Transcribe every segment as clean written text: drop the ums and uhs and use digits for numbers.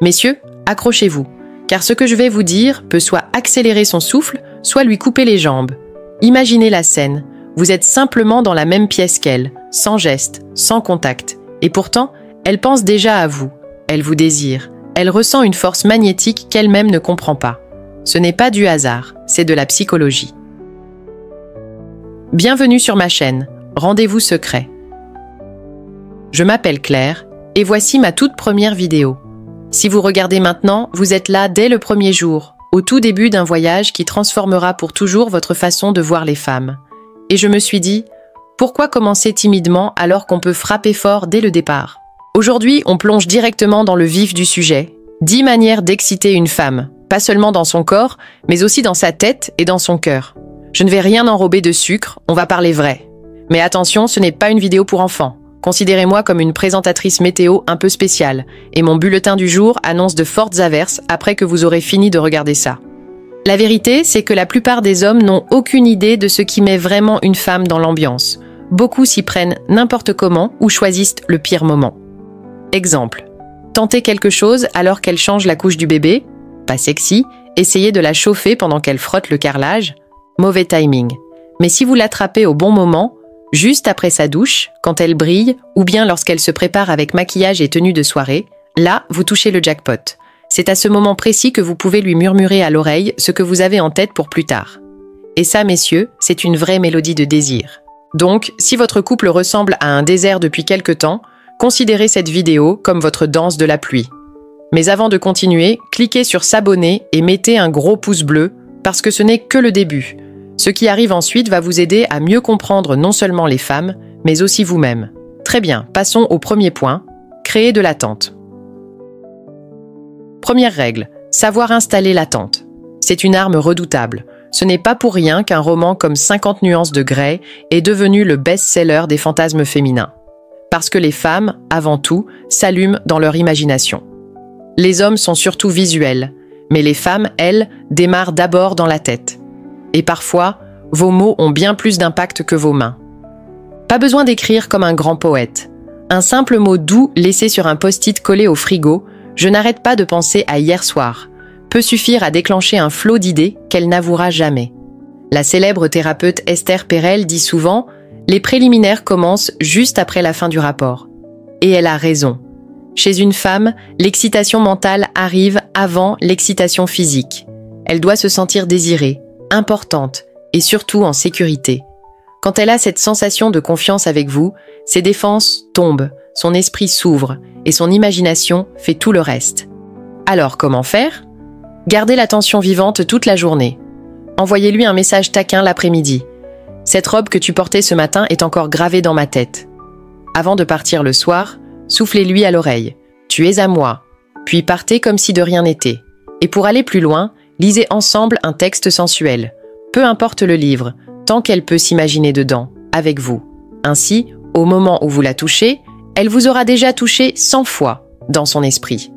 Messieurs, accrochez-vous, car ce que je vais vous dire peut soit accélérer son souffle, soit lui couper les jambes. Imaginez la scène. Vous êtes simplement dans la même pièce qu'elle, sans geste, sans contact. Et pourtant, elle pense déjà à vous. Elle vous désire. Elle ressent une force magnétique qu'elle-même ne comprend pas. Ce n'est pas du hasard, c'est de la psychologie. Bienvenue sur ma chaîne, Rendez-vous secret. Je m'appelle Claire, et voici ma toute première vidéo. Si vous regardez maintenant, vous êtes là dès le premier jour, au tout début d'un voyage qui transformera pour toujours votre façon de voir les femmes. Et je me suis dit, pourquoi commencer timidement alors qu'on peut frapper fort dès le départ? Aujourd'hui, on plonge directement dans le vif du sujet. 10 manières d'exciter une femme, pas seulement dans son corps, mais aussi dans sa tête et dans son cœur. Je ne vais rien enrober de sucre, on va parler vrai. Mais attention, ce n'est pas une vidéo pour enfants. Considérez-moi comme une présentatrice météo un peu spéciale, et mon bulletin du jour annonce de fortes averses après que vous aurez fini de regarder ça. La vérité, c'est que la plupart des hommes n'ont aucune idée de ce qui met vraiment une femme dans l'ambiance. Beaucoup s'y prennent n'importe comment ou choisissent le pire moment. Exemple. Tenter quelque chose alors qu'elle change la couche du bébé, pas sexy, essayez de la chauffer pendant qu'elle frotte le carrelage, mauvais timing. Mais si vous l'attrapez au bon moment, juste après sa douche, quand elle brille, ou bien lorsqu'elle se prépare avec maquillage et tenue de soirée, là, vous touchez le jackpot. C'est à ce moment précis que vous pouvez lui murmurer à l'oreille ce que vous avez en tête pour plus tard. Et ça, messieurs, c'est une vraie mélodie de désir. Donc, si votre couple ressemble à un désert depuis quelque temps, considérez cette vidéo comme votre danse de la pluie. Mais avant de continuer, cliquez sur s'abonner et mettez un gros pouce bleu, parce que ce n'est que le début. Ce qui arrive ensuite va vous aider à mieux comprendre non seulement les femmes, mais aussi vous-même. Très bien, passons au premier point, créer de l'attente. Première règle, savoir installer l'attente. C'est une arme redoutable. Ce n'est pas pour rien qu'un roman comme 50 nuances de Grey est devenu le best-seller des fantasmes féminins. Parce que les femmes, avant tout, s'allument dans leur imagination. Les hommes sont surtout visuels, mais les femmes, elles, démarrent d'abord dans la tête. Et parfois, vos mots ont bien plus d'impact que vos mains. Pas besoin d'écrire comme un grand poète. Un simple mot doux laissé sur un post-it collé au frigo, je n'arrête pas de penser à hier soir, peut suffire à déclencher un flot d'idées qu'elle n'avouera jamais. La célèbre thérapeute Esther Perel dit souvent « Les préliminaires commencent juste après la fin du rapport ». Et elle a raison. Chez une femme, l'excitation mentale arrive avant l'excitation physique. Elle doit se sentir désirée, importante et surtout en sécurité. Quand elle a cette sensation de confiance avec vous, ses défenses tombent, son esprit s'ouvre et son imagination fait tout le reste. Alors comment faire? Gardez l'attention vivante toute la journée. Envoyez-lui un message taquin l'après-midi. Cette robe que tu portais ce matin est encore gravée dans ma tête. Avant de partir le soir, soufflez-lui à l'oreille. Tu es à moi. Puis partez comme si de rien n'était. Et pour aller plus loin, lisez ensemble un texte sensuel. Peu importe le livre, tant qu'elle peut s'imaginer dedans, avec vous. Ainsi, au moment où vous la touchez, elle vous aura déjà touché 100 fois dans son esprit.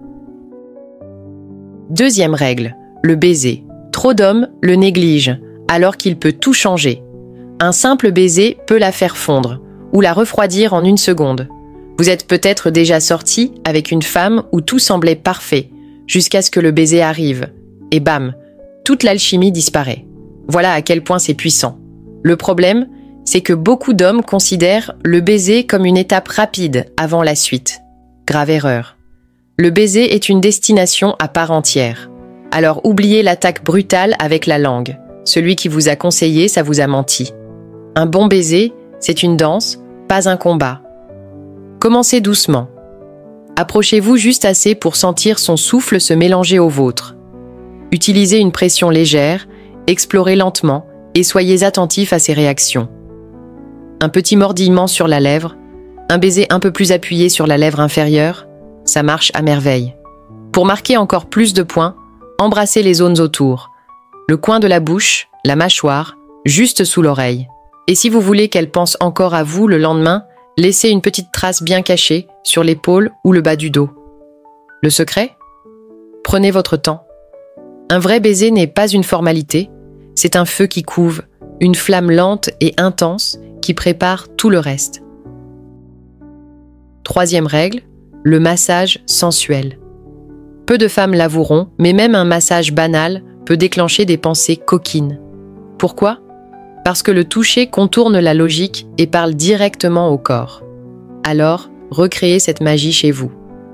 Deuxième règle, le baiser. Trop d'hommes le négligent, alors qu'il peut tout changer. Un simple baiser peut la faire fondre, ou la refroidir en une seconde. Vous êtes peut-être déjà sorti avec une femme où tout semblait parfait, jusqu'à ce que le baiser arrive. Et bam, toute l'alchimie disparaît. Voilà à quel point c'est puissant. Le problème, c'est que beaucoup d'hommes considèrent le baiser comme une étape rapide avant la suite. Grave erreur. Le baiser est une destination à part entière. Alors oubliez l'attaque brutale avec la langue. Celui qui vous a conseillé, ça vous a menti. Un bon baiser, c'est une danse, pas un combat. Commencez doucement. Approchez-vous juste assez pour sentir son souffle se mélanger au vôtre. Utilisez une pression légère, explorez lentement et soyez attentif à ses réactions. Un petit mordillement sur la lèvre, un baiser un peu plus appuyé sur la lèvre inférieure, ça marche à merveille. Pour marquer encore plus de points, embrassez les zones autour. Le coin de la bouche, la mâchoire, juste sous l'oreille. Et si vous voulez qu'elle pense encore à vous le lendemain, laissez une petite trace bien cachée sur l'épaule ou le bas du dos. Le secret? Prenez votre temps. Un vrai baiser n'est pas une formalité, c'est un feu qui couve, une flamme lente et intense qui prépare tout le reste. Troisième règle, le massage sensuel. Peu de femmes l'avoueront, mais même un massage banal peut déclencher des pensées coquines. Pourquoi? Parce que le toucher contourne la logique et parle directement au corps. Alors, recréez cette magie chez vous.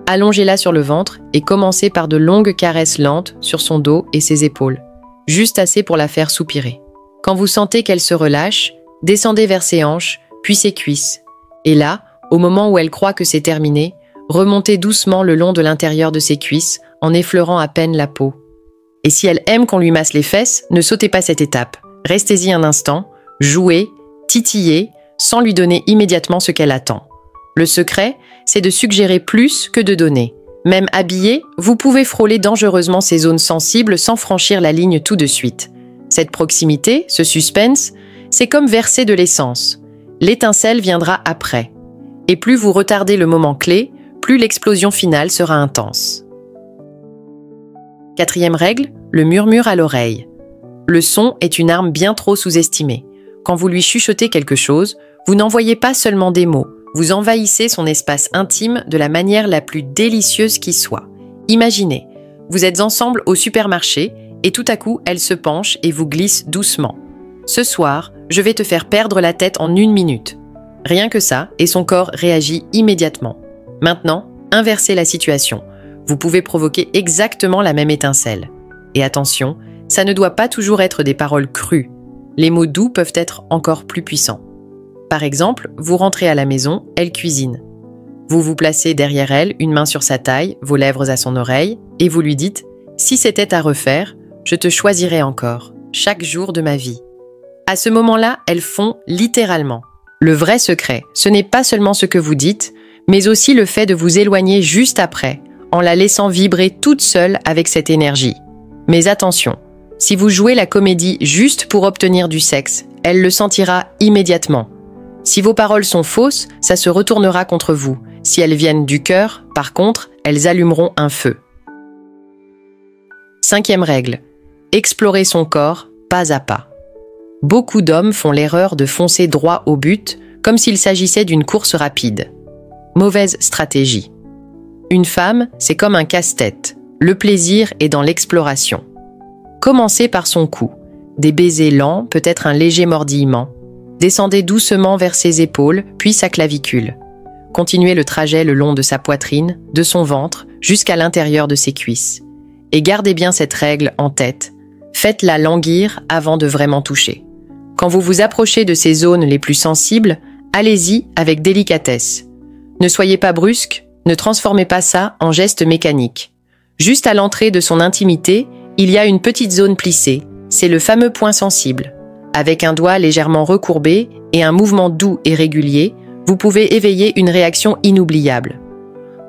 Allongez-la sur le ventre et commencez par de longues caresses lentes sur son dos et ses épaules, juste assez pour la faire soupirer. Quand vous sentez qu'elle se relâche, descendez vers ses hanches, puis ses cuisses. Et là, au moment où elle croit que c'est terminé, remontez doucement le long de l'intérieur de ses cuisses en effleurant à peine la peau. Et si elle aime qu'on lui masse les fesses, ne sautez pas cette étape. Restez-y un instant, jouez, titillez, sans lui donner immédiatement ce qu'elle attend. Le secret, c'est de suggérer plus que de donner. Même habillé, vous pouvez frôler dangereusement ces zones sensibles sans franchir la ligne tout de suite. Cette proximité, ce suspense, c'est comme verser de l'essence. L'étincelle viendra après. Et plus vous retardez le moment clé, plus l'explosion finale sera intense. 4e règle, le murmure à l'oreille. Le son est une arme bien trop sous-estimée. Quand vous lui chuchotez quelque chose, vous n'envoyez pas seulement des mots, vous envahissez son espace intime de la manière la plus délicieuse qui soit. Imaginez, vous êtes ensemble au supermarché et tout à coup, elle se penche et vous glisse doucement. Ce soir, je vais te faire perdre la tête en 1 minute. Rien que ça, et son corps réagit immédiatement. Maintenant, inversez la situation. Vous pouvez provoquer exactement la même étincelle. Et attention, ça ne doit pas toujours être des paroles crues. Les mots doux peuvent être encore plus puissants. Par exemple, vous rentrez à la maison, elle cuisine. Vous vous placez derrière elle, une main sur sa taille, vos lèvres à son oreille, et vous lui dites « Si c'était à refaire, je te choisirais encore, chaque jour de ma vie. » À ce moment-là, elles font littéralement. Le vrai secret, ce n'est pas seulement ce que vous dites, mais aussi le fait de vous éloigner juste après, en la laissant vibrer toute seule avec cette énergie. Mais attention, si vous jouez la comédie juste pour obtenir du sexe, elle le sentira immédiatement. Si vos paroles sont fausses, ça se retournera contre vous. Si elles viennent du cœur, par contre, elles allumeront un feu. 5e règle, explorer son corps pas à pas. Beaucoup d'hommes font l'erreur de foncer droit au but, comme s'il s'agissait d'une course rapide. Mauvaise stratégie. Une femme, c'est comme un casse-tête. Le plaisir est dans l'exploration. Commencez par son cou. Des baisers lents, peut-être un léger mordillement. Descendez doucement vers ses épaules, puis sa clavicule. Continuez le trajet le long de sa poitrine, de son ventre, jusqu'à l'intérieur de ses cuisses. Et gardez bien cette règle en tête. Faites-la languir avant de vraiment toucher. Quand vous vous approchez de ces zones les plus sensibles, allez-y avec délicatesse. Ne soyez pas brusque, ne transformez pas ça en geste mécanique. Juste à l'entrée de son intimité, il y a une petite zone plissée, c'est le fameux point sensible. Avec un doigt légèrement recourbé et un mouvement doux et régulier, vous pouvez éveiller une réaction inoubliable.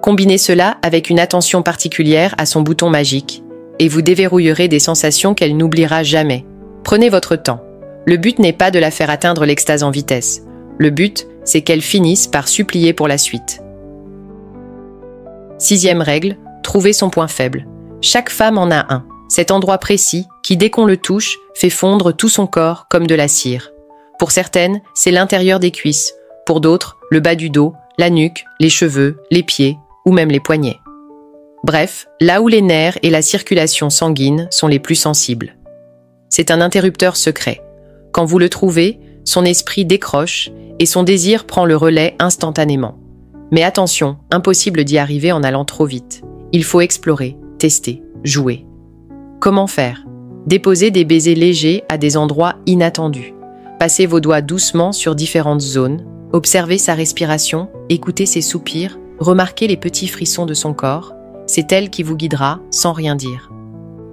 Combinez cela avec une attention particulière à son bouton magique, et vous déverrouillerez des sensations qu'elle n'oubliera jamais. Prenez votre temps. Le but n'est pas de la faire atteindre l'extase en vitesse. Le but, c'est qu'elle finisse par supplier pour la suite. 6e règle, trouver son point faible. Chaque femme en a un. Cet endroit précis qui, dès qu'on le touche, fait fondre tout son corps comme de la cire. Pour certaines, c'est l'intérieur des cuisses. Pour d'autres, le bas du dos, la nuque, les cheveux, les pieds ou même les poignets. Bref, là où les nerfs et la circulation sanguine sont les plus sensibles. C'est un interrupteur secret. Quand vous le trouvez, son esprit décroche et son désir prend le relais instantanément. Mais attention, impossible d'y arriver en allant trop vite. Il faut explorer, tester, jouer. Comment faire? Déposez des baisers légers à des endroits inattendus. Passez vos doigts doucement sur différentes zones. Observez sa respiration, écoutez ses soupirs, remarquez les petits frissons de son corps. C'est elle qui vous guidera sans rien dire.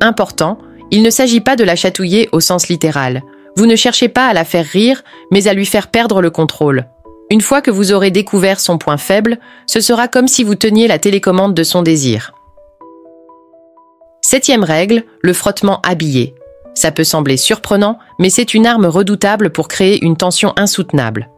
Important, il ne s'agit pas de la chatouiller au sens littéral. Vous ne cherchez pas à la faire rire, mais à lui faire perdre le contrôle. Une fois que vous aurez découvert son point faible, ce sera comme si vous teniez la télécommande de son désir. 7e règle, le frottement habillé. Ça peut sembler surprenant, mais c'est une arme redoutable pour créer une tension insoutenable.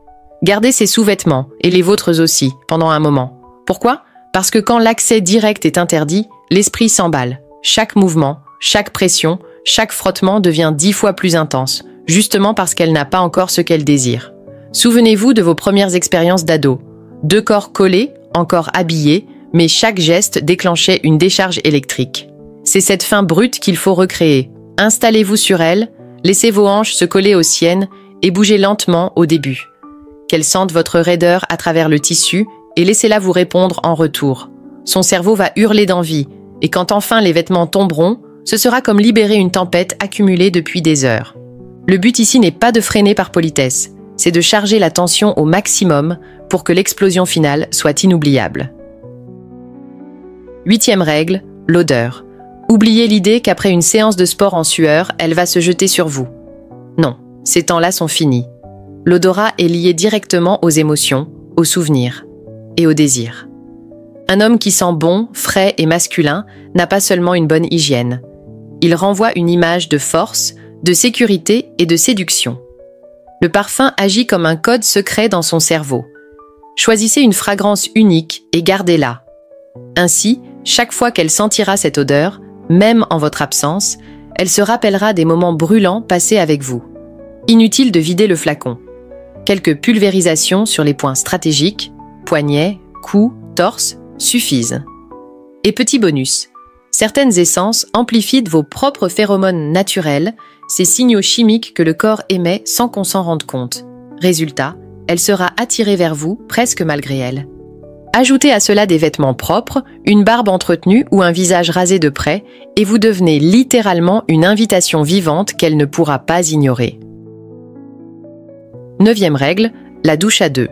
Gardez ses sous-vêtements, et les vôtres aussi, pendant un moment. Pourquoi? Parce que quand l'accès direct est interdit, l'esprit s'emballe. Chaque mouvement, chaque pression, chaque frottement devient 10 fois plus intense, justement parce qu'elle n'a pas encore ce qu'elle désire. Souvenez-vous de vos premières expériences d'ado. 2 corps collés, encore habillés, mais chaque geste déclenchait une décharge électrique. C'est cette faim brute qu'il faut recréer. Installez-vous sur elle, laissez vos hanches se coller aux siennes et bougez lentement au début. Qu'elle sente votre raideur à travers le tissu et laissez-la vous répondre en retour. Son cerveau va hurler d'envie, et quand enfin les vêtements tomberont, ce sera comme libérer une tempête accumulée depuis des heures. Le but ici n'est pas de freiner par politesse, c'est de charger la tension au maximum pour que l'explosion finale soit inoubliable. 8e règle, l'odeur. Oubliez l'idée qu'après une séance de sport en sueur, elle va se jeter sur vous. Non, ces temps-là sont finis. L'odorat est lié directement aux émotions, aux souvenirs et au désir. Un homme qui sent bon, frais et masculin n'a pas seulement une bonne hygiène. Il renvoie une image de force, de sécurité et de séduction. Le parfum agit comme un code secret dans son cerveau. Choisissez une fragrance unique et gardez-la. Ainsi, chaque fois qu'elle sentira cette odeur, même en votre absence, elle se rappellera des moments brûlants passés avec vous. Inutile de vider le flacon. Quelques pulvérisations sur les points stratégiques, poignets, cou, torse, suffisent. Et petit bonus, certaines essences amplifient vos propres phéromones naturels, ces signaux chimiques que le corps émet sans qu'on s'en rende compte. Résultat, elle sera attirée vers vous presque malgré elle. Ajoutez à cela des vêtements propres, une barbe entretenue ou un visage rasé de près, et vous devenez littéralement une invitation vivante qu'elle ne pourra pas ignorer. 9e règle, la douche à deux.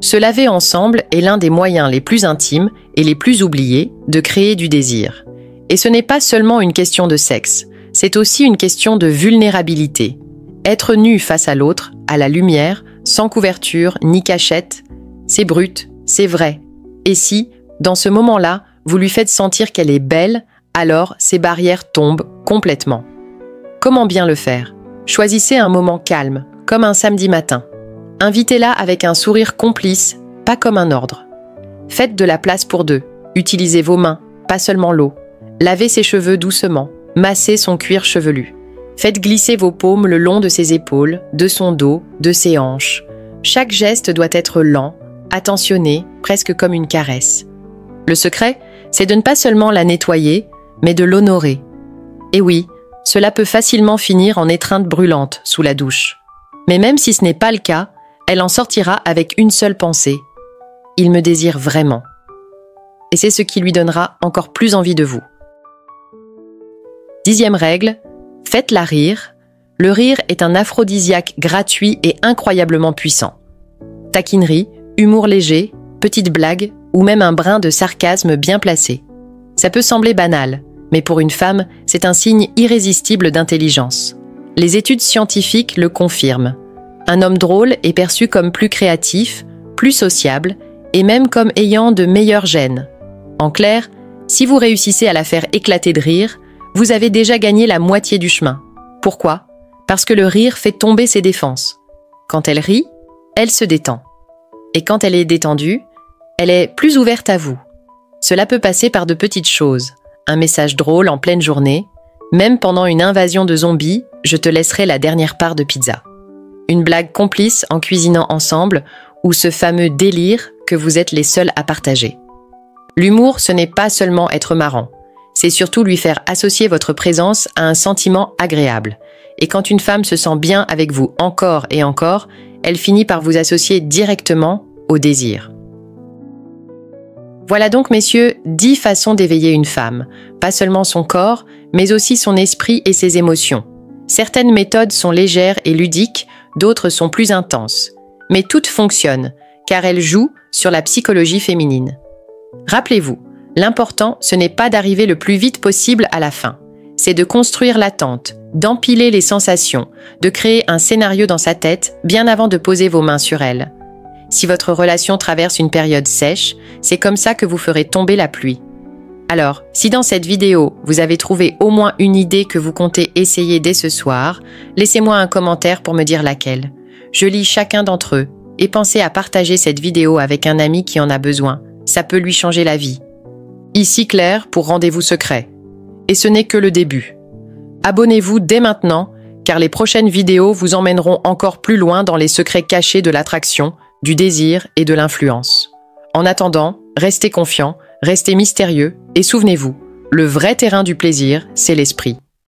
Se laver ensemble est l'un des moyens les plus intimes et les plus oubliés de créer du désir. Et ce n'est pas seulement une question de sexe, c'est aussi une question de vulnérabilité. Être nu face à l'autre, à la lumière, sans couverture ni cachette, c'est brut, c'est vrai. Et si, dans ce moment-là, vous lui faites sentir qu'elle est belle, alors ces barrières tombent complètement. Comment bien le faire? Choisissez un moment calme, comme un samedi matin. Invitez-la avec un sourire complice, pas comme un ordre. Faites de la place pour deux. Utilisez vos mains, pas seulement l'eau. Lavez ses cheveux doucement. Massez son cuir chevelu. Faites glisser vos paumes le long de ses épaules, de son dos, de ses hanches. Chaque geste doit être lent, attentionné, presque comme une caresse. Le secret, c'est de ne pas seulement la nettoyer, mais de l'honorer. Et oui, cela peut facilement finir en étreinte brûlante sous la douche. Mais même si ce n'est pas le cas, elle en sortira avec une seule pensée. Il me désire vraiment. Et c'est ce qui lui donnera encore plus envie de vous. 10e règle, faites-la rire. Le rire est un aphrodisiaque gratuit et incroyablement puissant. Taquinerie, humour léger, petite blague ou même un brin de sarcasme bien placé. Ça peut sembler banal, mais pour une femme, c'est un signe irrésistible d'intelligence. Les études scientifiques le confirment. Un homme drôle est perçu comme plus créatif, plus sociable et même comme ayant de meilleurs gènes. En clair, si vous réussissez à la faire éclater de rire, vous avez déjà gagné la moitié du chemin. Pourquoi? Parce que le rire fait tomber ses défenses. Quand elle rit, elle se détend. Et quand elle est détendue, elle est plus ouverte à vous. Cela peut passer par de petites choses. Un message drôle en pleine journée. Même pendant une invasion de zombies, je te laisserai la dernière part de pizza. Une blague complice en cuisinant ensemble ou ce fameux délire que vous êtes les seuls à partager. L'humour, ce n'est pas seulement être marrant. C'est surtout lui faire associer votre présence à un sentiment agréable. Et quand une femme se sent bien avec vous encore et encore, elle finit par vous associer directement au désir. Voilà donc, messieurs, 10 façons d'éveiller une femme. Pas seulement son corps, mais aussi son esprit et ses émotions. Certaines méthodes sont légères et ludiques, d'autres sont plus intenses. Mais toutes fonctionnent, car elles jouent sur la psychologie féminine. Rappelez-vous, l'important, ce n'est pas d'arriver le plus vite possible à la fin. C'est de construire l'attente, d'empiler les sensations, de créer un scénario dans sa tête bien avant de poser vos mains sur elle. Si votre relation traverse une période sèche, c'est comme ça que vous ferez tomber la pluie. Alors, si dans cette vidéo, vous avez trouvé au moins une idée que vous comptez essayer dès ce soir, laissez-moi un commentaire pour me dire laquelle. Je lis chacun d'entre eux et pensez à partager cette vidéo avec un ami qui en a besoin. Ça peut lui changer la vie. Ici Claire pour Rendez-vous Secret. Et ce n'est que le début. Abonnez-vous dès maintenant, car les prochaines vidéos vous emmèneront encore plus loin dans les secrets cachés de l'attraction, du désir et de l'influence. En attendant, restez confiants, Restez mystérieux et souvenez-vous, le vrai terrain du plaisir, c'est l'esprit.